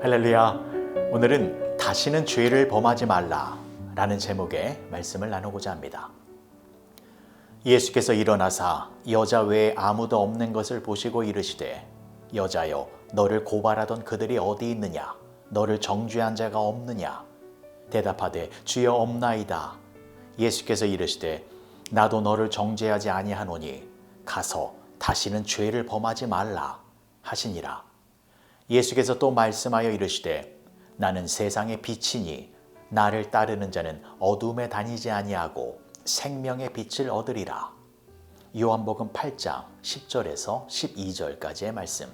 할렐루야. 오늘은 다시는 죄를 범하지 말라 라는 제목의 말씀을 나누고자 합니다. 예수께서 일어나사 여자 외에 아무도 없는 것을 보시고 이르시되 여자여 너를 고발하던 그들이 어디 있느냐 너를 정죄한 자가 없느냐 대답하되 주여 없나이다. 예수께서 이르시되 나도 너를 정죄하지 아니하노니 가서 다시는 죄를 범하지 말라 하시니라. 예수께서 또 말씀하여 이르시되 나는 세상의 빛이니 나를 따르는 자는 어둠에 다니지 아니하고 생명의 빛을 얻으리라. 요한복음 8장 10절에서 12절까지의 말씀.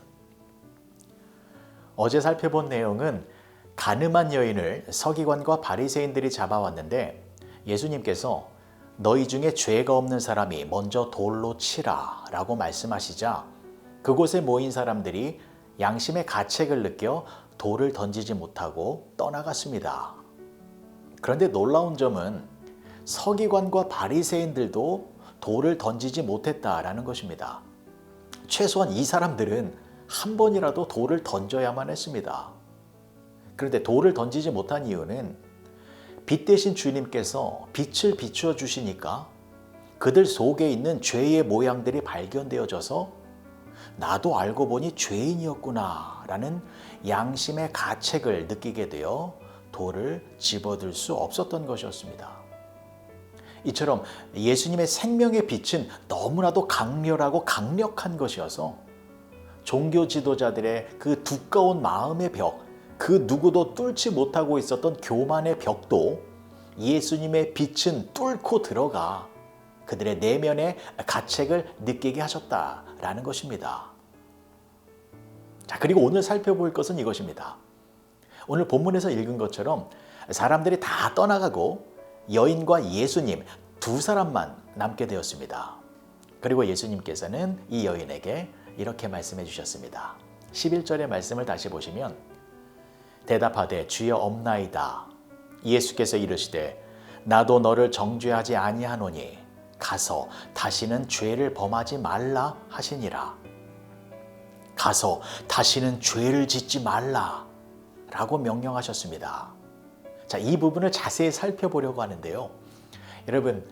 어제 살펴본 내용은 간음한 여인을 서기관과 바리새인들이 잡아왔는데 예수님께서 너희 중에 죄가 없는 사람이 먼저 돌로 치라 라고 말씀하시자 그곳에 모인 사람들이 양심의 가책을 느껴 돌을 던지지 못하고 떠나갔습니다. 그런데 놀라운 점은 서기관과 바리새인들도 돌을 던지지 못했다라는 것입니다. 최소한 이 사람들은 한 번이라도 돌을 던져야만 했습니다. 그런데 돌을 던지지 못한 이유는 빛 대신 주님께서 빛을 비추어 주시니까 그들 속에 있는 죄의 모양들이 발견되어져서 나도 알고 보니 죄인이었구나 라는 양심의 가책을 느끼게 되어 돌을 집어들 수 없었던 것이었습니다. 이처럼 예수님의 생명의 빛은 너무나도 강렬하고 강력한 것이어서 종교 지도자들의 그 두꺼운 마음의 벽, 그 누구도 뚫지 못하고 있었던 교만의 벽도 예수님의 빛은 뚫고 들어가 그들의 내면의 가책을 느끼게 하셨다라는 것입니다. 자, 그리고 오늘 살펴볼 것은 이것입니다. 오늘 본문에서 읽은 것처럼 사람들이 다 떠나가고 여인과 예수님 두 사람만 남게 되었습니다. 그리고 예수님께서는 이 여인에게 이렇게 말씀해 주셨습니다. 11절의 말씀을 다시 보시면 대답하되 주여 없나이다. 예수께서 이르시되 나도 너를 정죄하지 아니하노니 가서 다시는 죄를 범하지 말라 하시니라. 가서 다시는 죄를 짓지 말라 라고 명령하셨습니다. 자, 이 부분을 자세히 살펴보려고 하는데요. 여러분,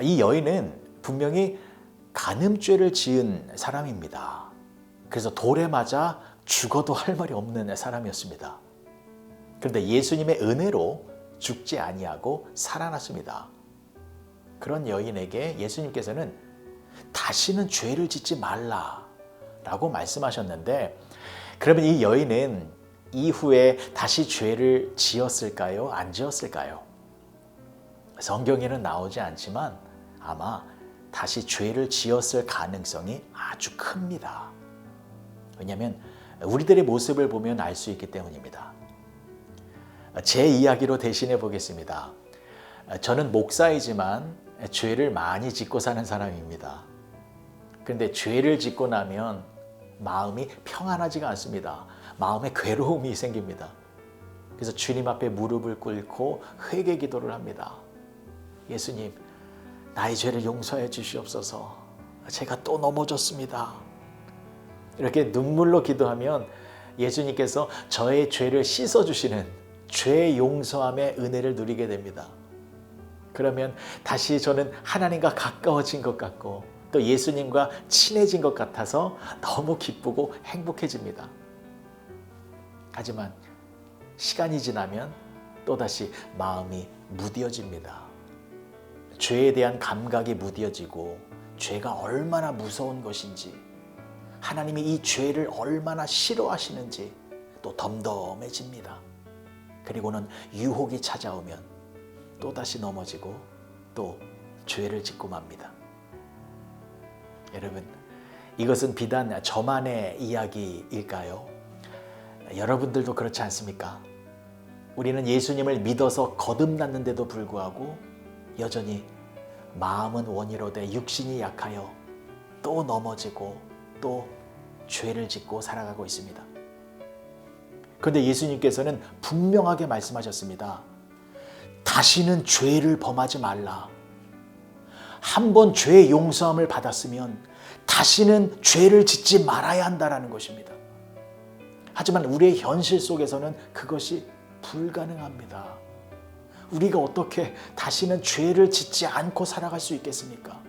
이 여인은 분명히 간음죄를 지은 사람입니다. 그래서 돌에 맞아 죽어도 할 말이 없는 사람이었습니다. 그런데 예수님의 은혜로 죽지 아니하고 살아났습니다. 그런 여인에게 예수님께서는 다시는 죄를 짓지 말라 라고 말씀하셨는데 그러면 이 여인은 이후에 다시 죄를 지었을까요? 안 지었을까요? 성경에는 나오지 않지만 아마 다시 죄를 지었을 가능성이 아주 큽니다. 왜냐하면 우리들의 모습을 보면 알 수 있기 때문입니다. 제 이야기로 대신해 보겠습니다. 저는 목사이지만 죄를 많이 짓고 사는 사람입니다. 그런데 죄를 짓고 나면 마음이 평안하지가 않습니다. 마음에 괴로움이 생깁니다. 그래서 주님 앞에 무릎을 꿇고 회개 기도를 합니다. 예수님, 나의 죄를 용서해 주시옵소서. 제가 또 넘어졌습니다. 이렇게 눈물로 기도하면 예수님께서 저의 죄를 씻어주시는 죄 용서함의 은혜를 누리게 됩니다. 그러면 다시 저는 하나님과 가까워진 것 같고 또 예수님과 친해진 것 같아서 너무 기쁘고 행복해집니다. 하지만 시간이 지나면 또다시 마음이 무뎌집니다. 죄에 대한 감각이 무뎌지고 죄가 얼마나 무서운 것인지 하나님이 이 죄를 얼마나 싫어하시는지 또 덤덤해집니다. 그리고는 유혹이 찾아오면 또다시 넘어지고 또 죄를 짓고 맙니다. 여러분, 이것은 비단 저만의 이야기일까요? 여러분들도 그렇지 않습니까? 우리는 예수님을 믿어서 거듭났는데도 불구하고 여전히 마음은 원이로되 육신이 약하여 또 넘어지고 또 죄를 짓고 살아가고 있습니다. 그런데 예수님께서는 분명하게 말씀하셨습니다. 다시는 죄를 범하지 말라. 한 번 죄의 용서함을 받았으면 다시는 죄를 짓지 말아야 한다라는 것입니다. 하지만 우리의 현실 속에서는 그것이 불가능합니다. 우리가 어떻게 다시는 죄를 짓지 않고 살아갈 수 있겠습니까?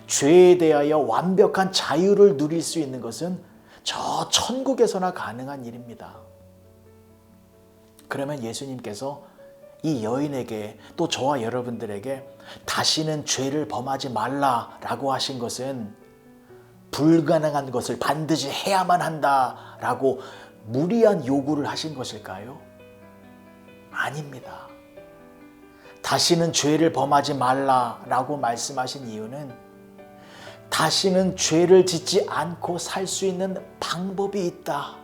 죄에 대하여 완벽한 자유를 누릴 수 있는 것은 저 천국에서나 가능한 일입니다. 그러면 예수님께서 이 여인에게 또 저와 여러분들에게 다시는 죄를 범하지 말라라고 하신 것은 불가능한 것을 반드시 해야만 한다라고 무리한 요구를 하신 것일까요? 아닙니다. 다시는 죄를 범하지 말라라고 말씀하신 이유는 다시는 죄를 짓지 않고 살 수 있는 방법이 있다.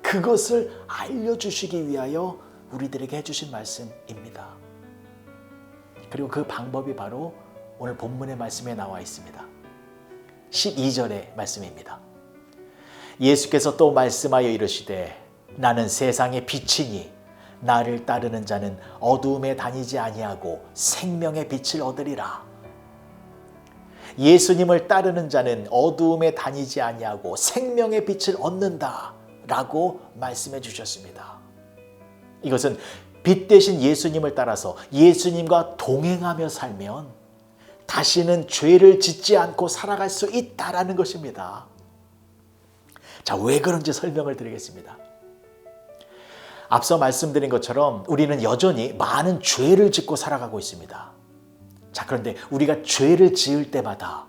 그것을 알려주시기 위하여 우리들에게 해주신 말씀입니다. 그리고 그 방법이 바로 오늘 본문의 말씀에 나와 있습니다. 12절의 말씀입니다. 예수께서 또 말씀하여 이르시되 나는 세상의 빛이니 나를 따르는 자는 어두움에 다니지 아니하고 생명의 빛을 얻으리라. 예수님을 따르는 자는 어두움에 다니지 아니하고 생명의 빛을 얻는다 라고 말씀해 주셨습니다. 이것은 빛 대신 예수님을 따라서 예수님과 동행하며 살면 다시는 죄를 짓지 않고 살아갈 수 있다라는 것입니다. 자, 왜 그런지 설명을 드리겠습니다. 앞서 말씀드린 것처럼 우리는 여전히 많은 죄를 짓고 살아가고 있습니다. 자, 그런데 우리가 죄를 지을 때마다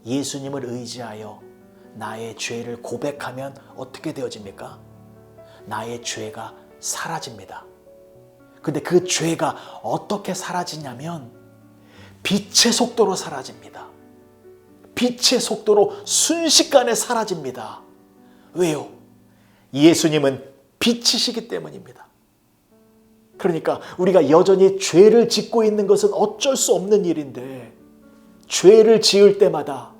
예수님을 의지하여 나의 죄를 고백하면 어떻게 되어집니까? 나의 죄가 사라집니다. 근데 그 죄가 어떻게 사라지냐면 빛의 속도로 사라집니다. 빛의 속도로 순식간에 사라집니다. 왜요? 예수님은 빛이시기 때문입니다. 그러니까 우리가 여전히 죄를 짓고 있는 것은 어쩔 수 없는 일인데 죄를 지을 때마다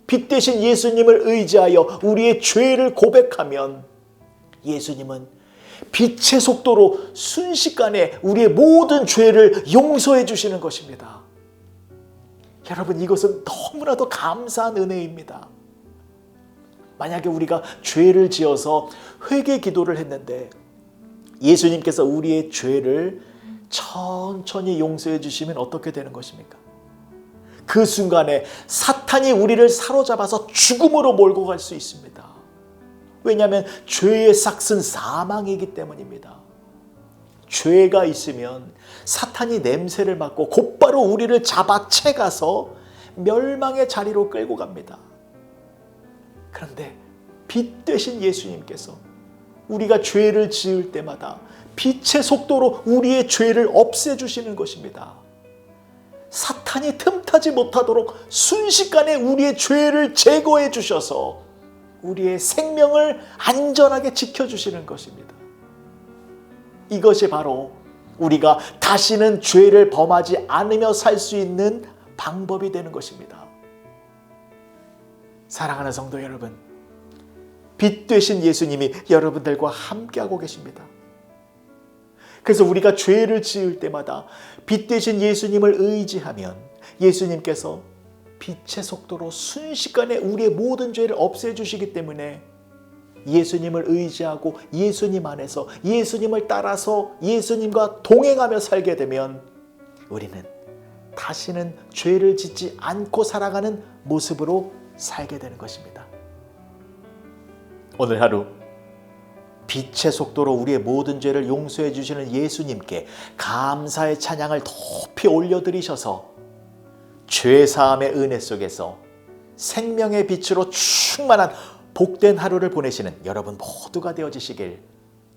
빛 대신 예수님을 의지하여 우리의 죄를 고백하면 예수님은 빛의 속도로 순식간에 우리의 모든 죄를 용서해 주시는 것입니다. 여러분, 이것은 너무나도 감사한 은혜입니다. 만약에 우리가 죄를 지어서 회개 기도를 했는데 예수님께서 우리의 죄를 천천히 용서해 주시면 어떻게 되는 것입니까? 그 순간에 사탄이 우리를 사로잡아서 죽음으로 몰고 갈 수 있습니다. 왜냐하면 죄의 삭은 사망이기 때문입니다. 죄가 있으면 사탄이 냄새를 맡고 곧바로 우리를 잡아채 가서 멸망의 자리로 끌고 갑니다. 그런데 빛 대신 예수님께서 우리가 죄를 지을 때마다 빛의 속도로 우리의 죄를 없애주시는 것입니다. 사탄이 틈타지 못하도록 순식간에 우리의 죄를 제거해 주셔서 우리의 생명을 안전하게 지켜주시는 것입니다. 이것이 바로 우리가 다시는 죄를 범하지 않으며 살 수 있는 방법이 되는 것입니다. 사랑하는 성도 여러분, 빛 되신 예수님이 여러분들과 함께하고 계십니다. 그래서 우리가 죄를 지을 때마다 빛 되신 예수님을 의지하면 예수님께서 빛의 속도로 순식간에 우리의 모든 죄를 없애주시기 때문에 예수님을 의지하고 예수님 안에서 예수님을 따라서 예수님과 동행하며 살게 되면 우리는 다시는 죄를 짓지 않고 살아가는 모습으로 살게 되는 것입니다. 오늘 하루 빛의 속도로 우리의 모든 죄를 용서해 주시는 예수님께 감사의 찬양을 높이 올려드리셔서 죄사함의 은혜 속에서 생명의 빛으로 충만한 복된 하루를 보내시는 여러분 모두가 되어지시길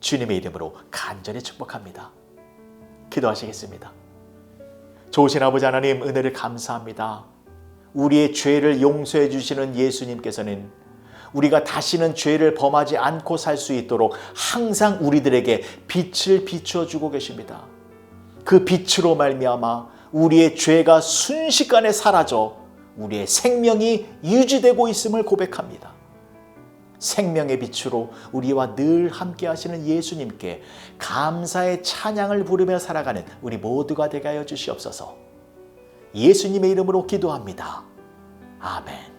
주님의 이름으로 간절히 축복합니다. 기도하시겠습니다. 좋으신 아버지 하나님, 은혜를 감사합니다. 우리의 죄를 용서해 주시는 예수님께서는 우리가 다시는 죄를 범하지 않고 살 수 있도록 항상 우리들에게 빛을 비춰주고 계십니다. 그 빛으로 말미암아 우리의 죄가 순식간에 사라져 우리의 생명이 유지되고 있음을 고백합니다. 생명의 빛으로 우리와 늘 함께 하시는 예수님께 감사의 찬양을 부르며 살아가는 우리 모두가 되게 하여 주시옵소서. 예수님의 이름으로 기도합니다. 아멘.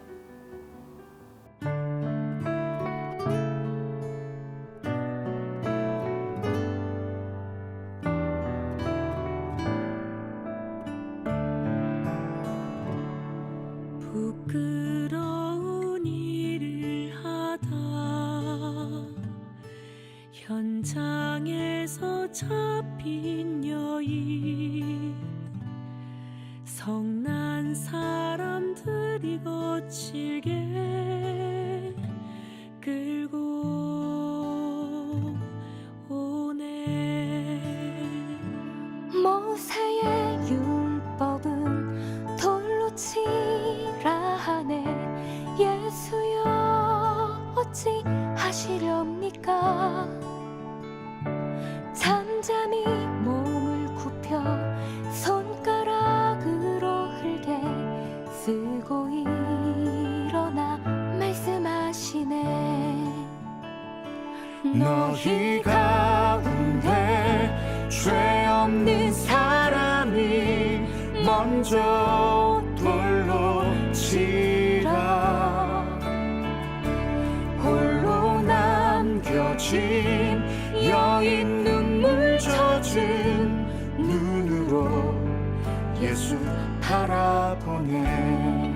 잡힌 여인, 성난 사람들이 거칠게 끌고 오네. 모세의 율법은 돌로 치라 하네. 예수여 어찌 하시렵니까? 잠잠히 몸을 굽혀 손가락으로 흙에 쓰고 일어나 말씀하시네. 너희 가운데 죄 없는 사람이 먼저 돌로 치라. 홀로 남겨진 여인 눈물 젖은 눈으로 예수 바라보네.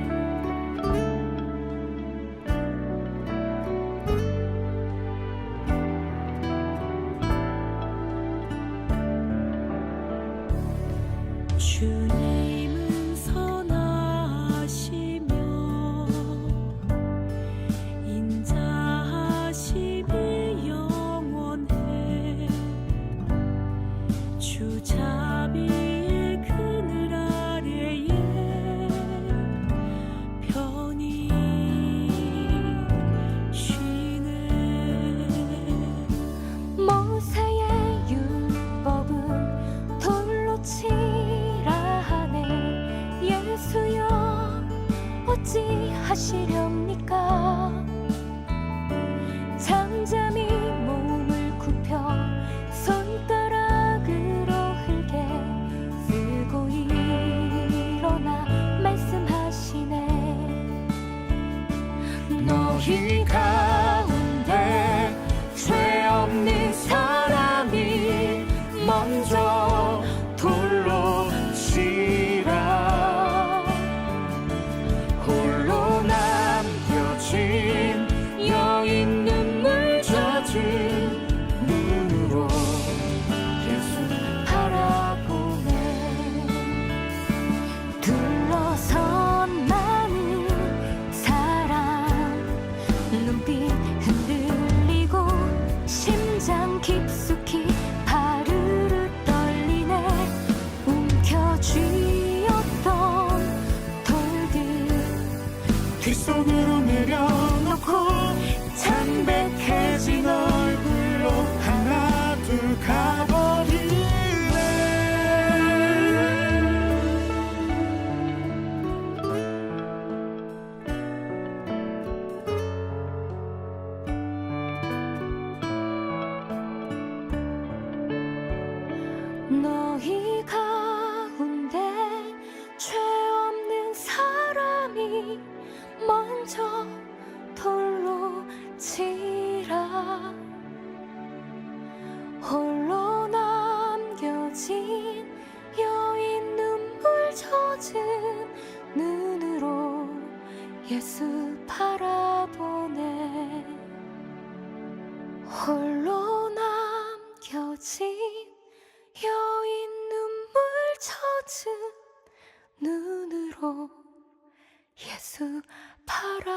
주님은 선하시며 인자하심이 영원해. 주 자비의 그늘 아래에 편히 쉬네. 모세의 율법은 돌로 치라 하네. 예수여 어찌 하시렵니까? 잠잠히 몸을 굽혀 손가락으로 흙에 쓰고 일어나 말씀하시네. 너희 가운데 죄 없는 사람이 먼저 돌로 치라. 홀로 남겨진 여인 눈물 젖은 눈으로 예수 바라보네. 둘러선 많은 사람, 눈빛 흔들리고 심장 깊숙이 파르르 떨리네. 움켜쥐었던 돌들 뒷손으로 내려놓고 창백해진 얼굴로 하나 둘 가버리네. 너희 가운데 죄 없는 사람이 먼저 돌로 치라. 홀로 남겨진 여인 눈물 젖은 눈으로 예수 바라보네. 홀로 남겨진 여인 눈물 젖은 눈으로 예수 바라보네.